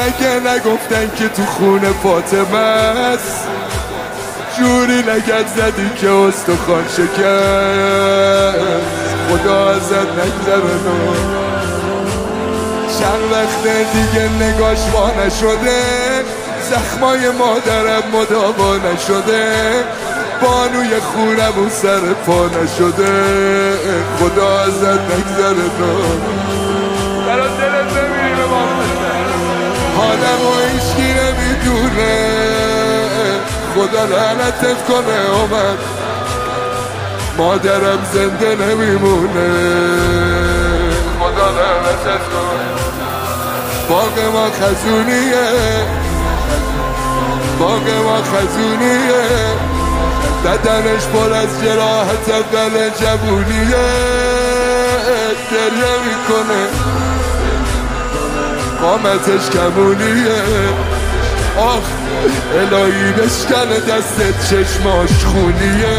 مگه نگفتن که تو خونه فاطمه است؟ جوری لگد زدی که استخوان شکست. خدا ازت نگذره چند وقت دیگه نگاش وا نشده، زخمای مادرم مداوا نشده، بانوی خونم و سر پا نشده. خدا ازت نگذره برا دلت نمیره حالم و هیچکی نمیدونه. خدا لعنتت کنه اومد مادرم زنده نمیمونه. خدا لعنتت کنه. باغ ما خزونیه، باغ ما خزونیه، بدنش پر از جراحت اول جوونیه. گریه میکنه قامتش کمونیه. آخ الهی بشکنه دستت چشماش خونیه.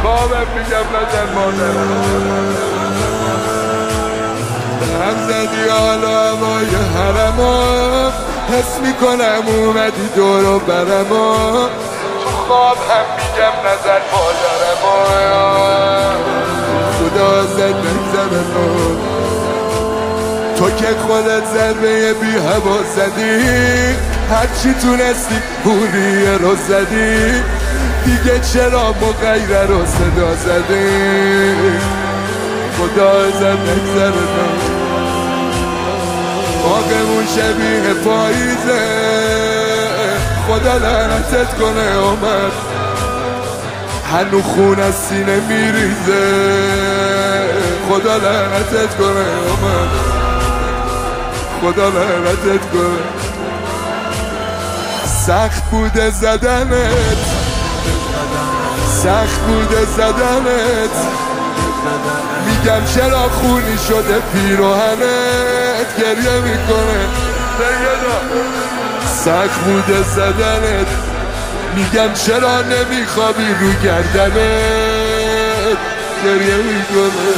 خوابم میگم نزن مادرم، هم زدی حالا هوای حرما، حس میکنم اومدی دور و برما. تو خواب هم میگم نزن مادرم، خدا ازت نگذره. تو که خودت ضربه بی هوا زدی، هرچی تونستی پولیه رو زدی، دیگه چرا مغیره رو صدا زدی؟ خدا ازت نگذره. باغمون شبیه پاییزه، خدا لعنتت کنه اومد هنو خون از سینه میریزه. خدا لعنتت کنه اومد، خدا لعنتت کنه. سخت بوده زدنت، سخت بوده زدنت، میگم چرا خونی شده پیراهنت. گریه میکنه سخت بوده زدنت، میگم چرا نمیخوابی رو گردنت. گریه میکنه